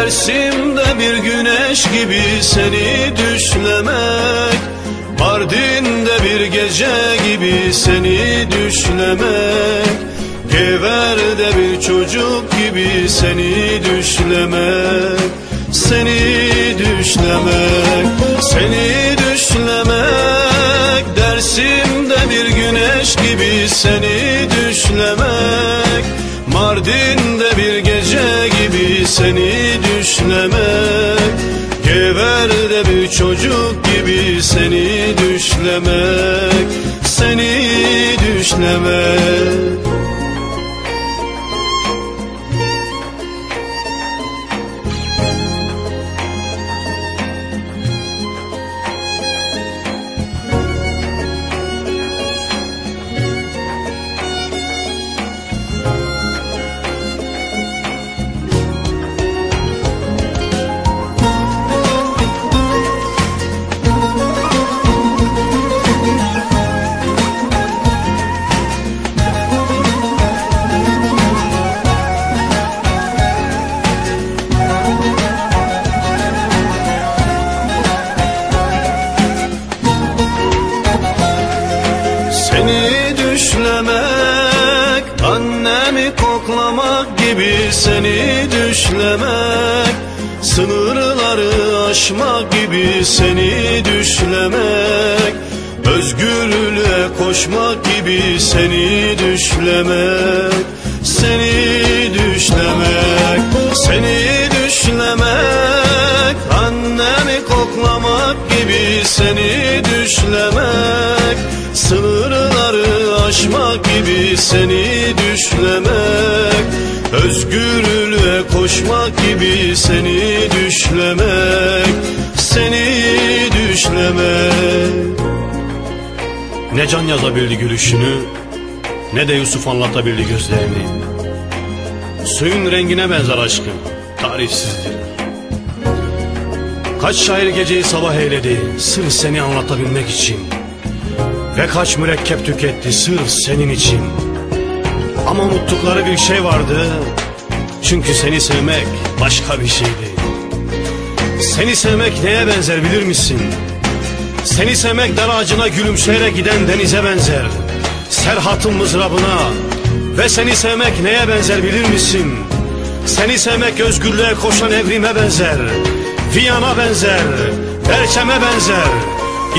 Dersim'de bir güneş gibi seni düşlemek, Mardin'de bir gece gibi seni düşlemek, Gever'de bir çocuk gibi seni düşlemek, seni düşlemek, seni düşlemek. Dersim'de bir güneş gibi seni düşlemek, Mardin'de bir gece gibi seni düşlemek, Gever'de bir çocuk gibi seni düşlemek, seni düşlemek. Seni düşlemek, annemi koklamak gibi seni düşlemek, sınırları aşmak gibi seni düşlemek, özgürlüğe koşmak gibi seni düşlemek, seni düşlemek, seni düşlemek, annemi koklamak gibi seni düşlemek, sınırları aşmak gibi seni düşlemek, özgürlüğe koşmak gibi seni düşlemek, seni düşlemek. Ne can yazabildi gülüşünü, ne de Yusuf anlatabildi gözlerini. Suyun rengine benzer aşkın, tarifsizdir. Kaç şair geceyi sabah eyledi, sırf seni anlatabilmek için. Ve kaç mürekkep tüketti sırf senin için. Ama unuttukları bir şey vardı, çünkü seni sevmek başka bir şeydi. Seni sevmek neye benzer bilir misin? Seni sevmek dar ağacına gülümseyerek giden denize benzer, Serhat'ın mızrabına. Ve seni sevmek neye benzer bilir misin? Seni sevmek özgürlüğe koşan evrime benzer, Viyan'a benzer, Perçem'e benzer.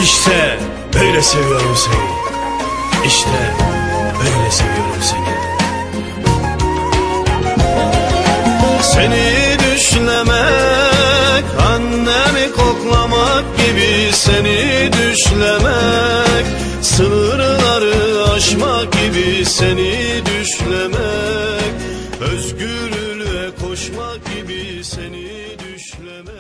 İşte böyle seviyorum seni, İşte böyle seviyorum seni. Seni düşlemek, annemi koklamak gibi seni düşlemek, sınırları aşmak gibi seni düşlemek, özgürlüğe koşmak gibi seni düşlemek.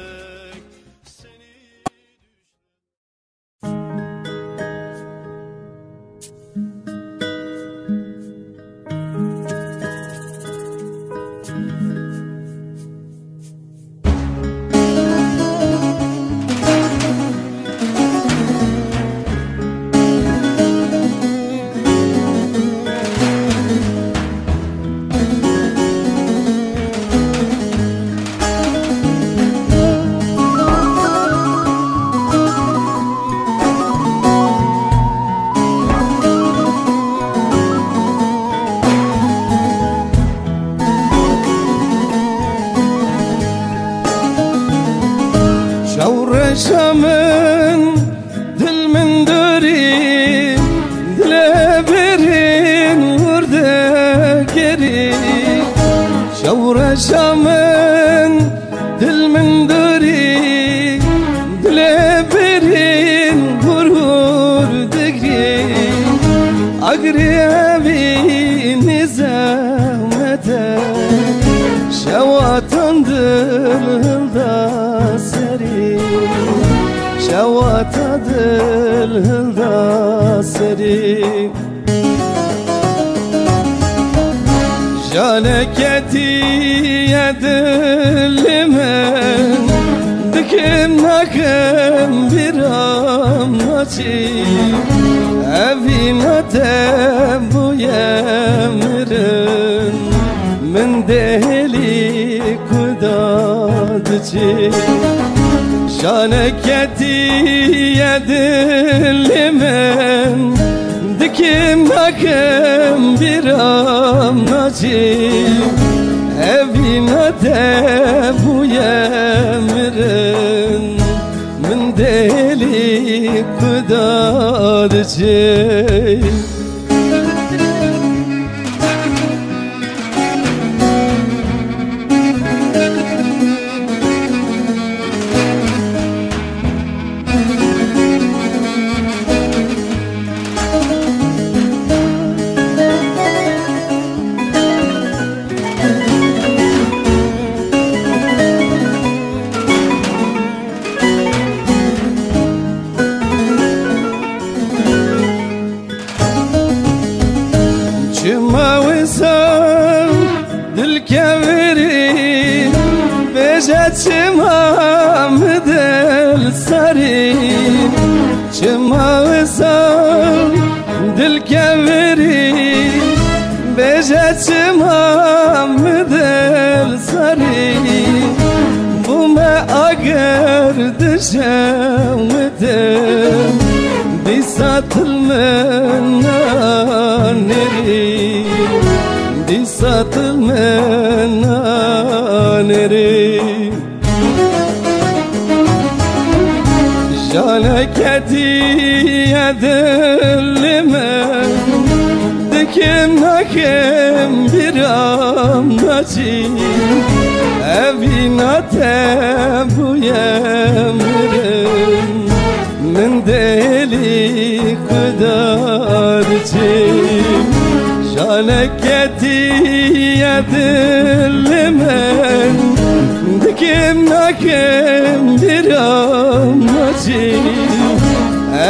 Şam'ın dil min döri, dile berin vurda geri. Şavra Şam'ın dil min döri, dile berin vurda geri. Agri evi nizamete, şevatan dilda seri. Şevata dilda seri. Jaleketi yedilimen, dikim nakim bir amnaçi. Evinate bu yemirin, min deli kuda için Şaneketi yedilimin Dikim nakım bir amnacı Evine de bu yemirin Min deli kudarcı Çıma wisam dil keviri Beje çıma mıdel sari Çıma wisam dil keviri Beje çıma mıdel sari Bu me ager düşemedim Di satılmana neri Di satılmana neri Şaneketi yedilime Dikim nakim bir amnacı Evine de bu yemirin Min deli kudarcı Şaneketi yedilimen Dikim nakim bir amnacı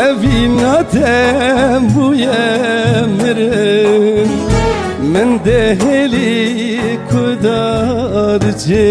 Evine de bu yemirin Min deli kudarcı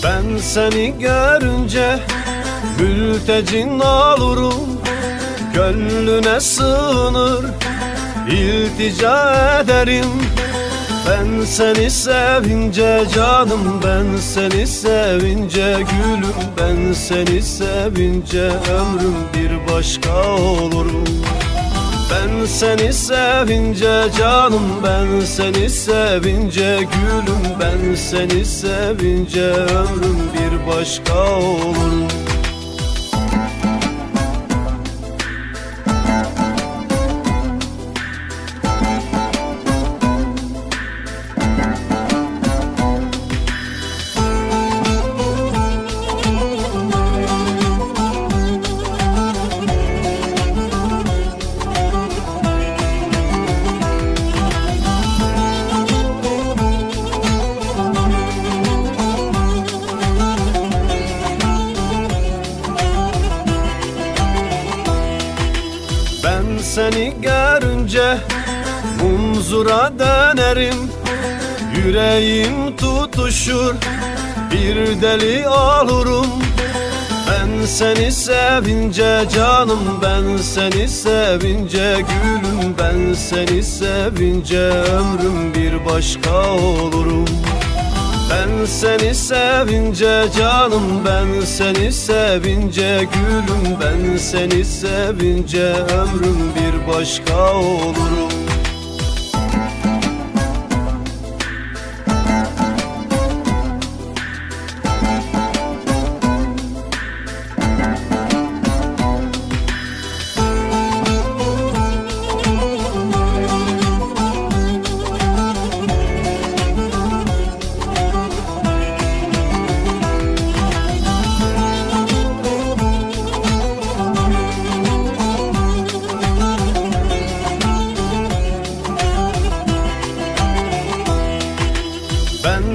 Ben seni görünce mültecin olurum Gönlüne sığınır iltica ederim Ben seni sevince canım ben seni sevince gülüm Ben seni sevince ömrüm bir başka olurum Ben seni sevince canım ben seni sevince gülüm Ben seni sevince ömrüm bir başka olur Seni görünce munzura dönerim Yüreğim tutuşur bir deli olurum Ben seni sevince canım ben seni sevince gülüm Ben seni sevince ömrüm bir başka olurum Ben seni sevince canım ben seni sevince gülüm Ben seni sevince ömrüm bir başka olurum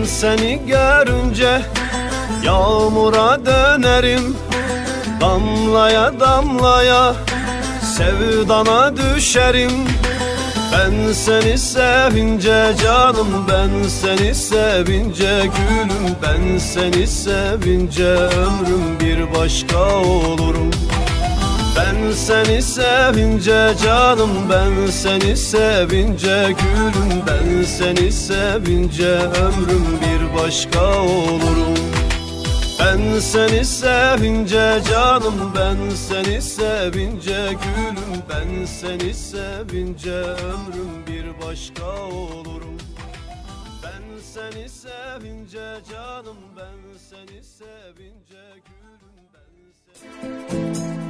Ben seni görünce yağmura dönerim, damlaya damlaya sevdana düşerim. Ben seni sevince canım, ben seni sevince gülüm, ben seni sevince ömrüm bir başka olurum. Ben seni sevince canım, ben seni sevince gülüm, ben seni sevince ömrüm bir başka olurum. Ben seni sevince canım, ben seni sevince gülüm, ben seni sevince ömrüm bir başka olurum. Ben seni sevince canım, ben seni sevince gülüm, ben seni...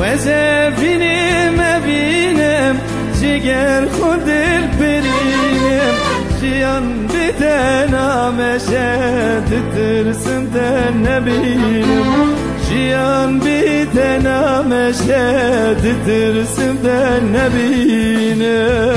وزفينم بينم جگر خود دل برینم جیان بدنا مشهد ترسمدن نبینم جیان بدنا مشهد ترسمدن نبینم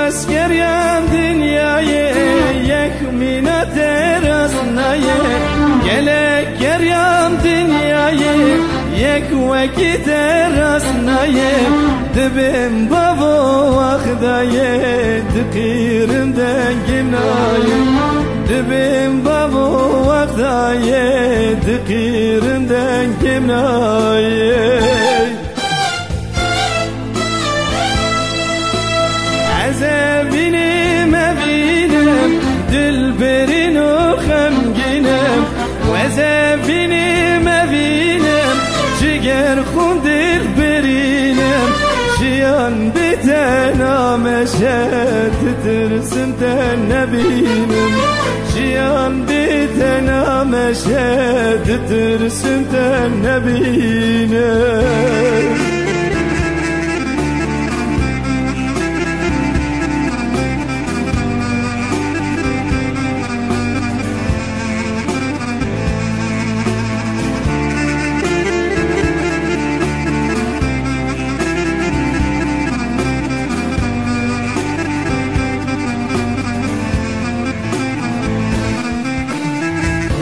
Askeriyem dünyayı yekmine terasnayı Gelek geryam dünyayı yek veki terasnayı Dibim babu vakdayı dıkırımden ginayı Dibim babu vakdayı dıkırımden ginayı Zevinim evinem dilberin o xemginem ve zevinim evinem ciger xun dilberinem jiyan bitena meşed tirsimden nebinem jiyan bitena meşed tirsimden nebinem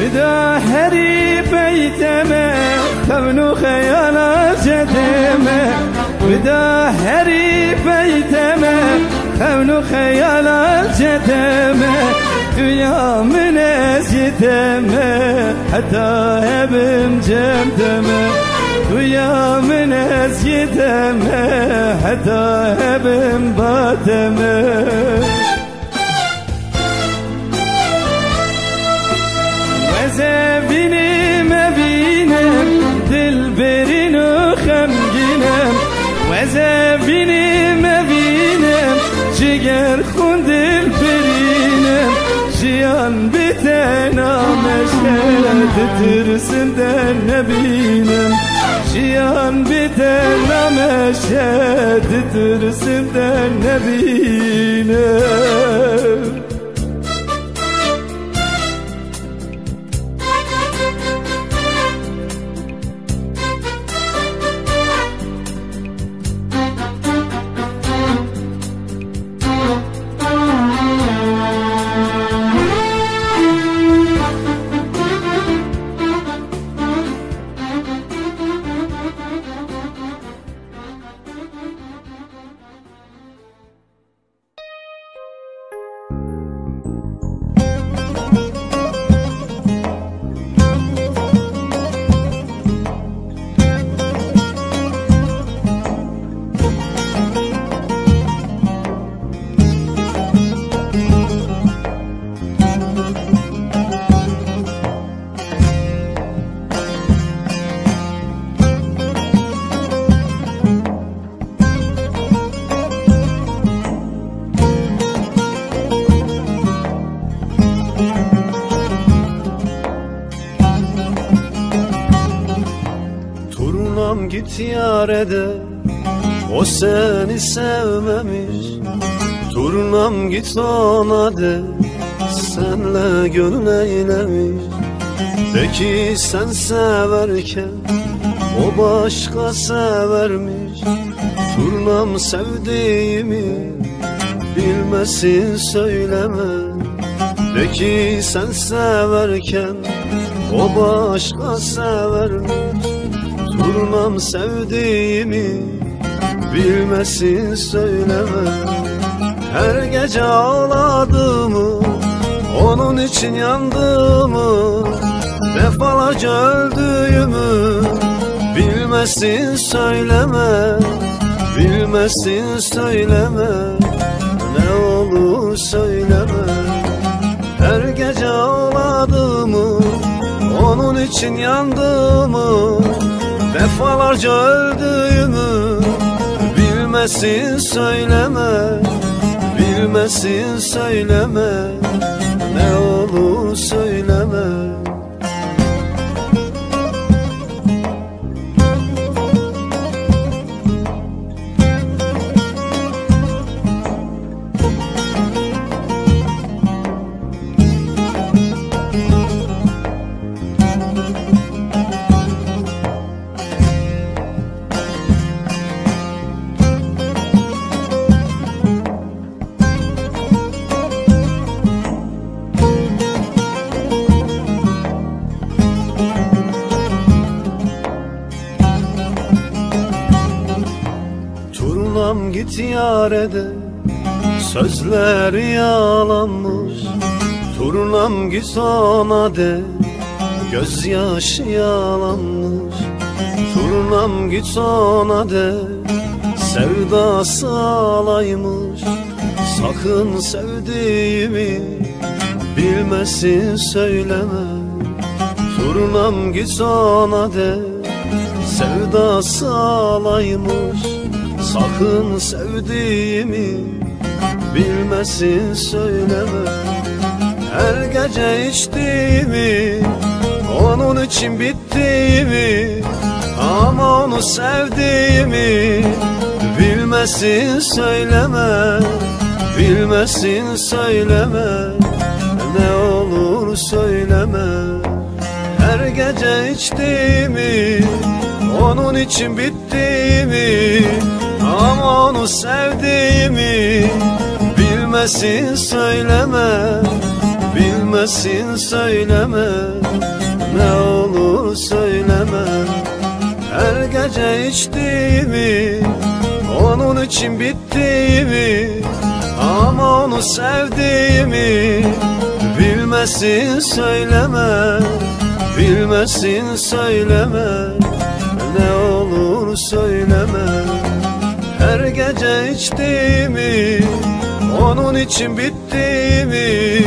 بدا هری بیتمه خونو خیال جدمه بدا هری بیتمه خونو خیال جدمه تویا من ازیتمه حتی هبم جمدمه تویا من ازیتمه حتی هبم باتمه Zevinim evinem dilberin o xemginem ve zevinim evinem ciger xun dilberinem jiyan bitena meşhed tirsimden nebinem jiyan bitena meşhed tirsimden nebinem Turnam git yâre de, o seni sevmemiş. Turnam git ona de, senle gönül eylemiş. De ki sen severken o başka severmiş. Turnam sevdiğimi bilmesin söyleme. De ki sen severken o başka severmiş. Turnam sevdiğimi bilmesin söyleme. Her gece ağladığımı, onun için yandığımı, defalarca öldüğümü bilmesin söyleme. Bilmesin söyleme, ne olur söyleme. Her gece ağladığımı, onun için yandığımı, defalarca öldüğümü bilmesin söyleme. Bilmesin söyleme, ne olur söyleme. Turnam git yâre de, sözleri yalanmış. Turnam git ona de, gözyaşı yalanmış. Turnam git ona de, sevdası alaymış. Sakın sevdiğimi bilmesin söyleme. Turnam git ona de, sevdası alaymış. Sakın sevdiğimi bilmesin söyleme. Her gece içtiğimi, onun için bittiğimi, ama onu sevdiğimi bilmesin söyleme. Bilmesin söyleme, ne olur söyleme. Her gece içtiğimi, onun için bittiğimi, ama onu sevdiğimi bilmesin söyleme. Bilmesin söyleme, ne olur söyleme. Her gece içtiğimi, onun için bittiğimi, ama onu sevdiğimi bilmesin söyleme. Bilmesin söyleme, ne olur söyleme. Her gece içtiğimi, onun için bittiğimi,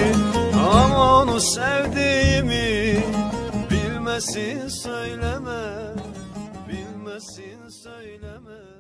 ama onu sevdiğimi bilmesin söyleme. Bilmesin söyleme.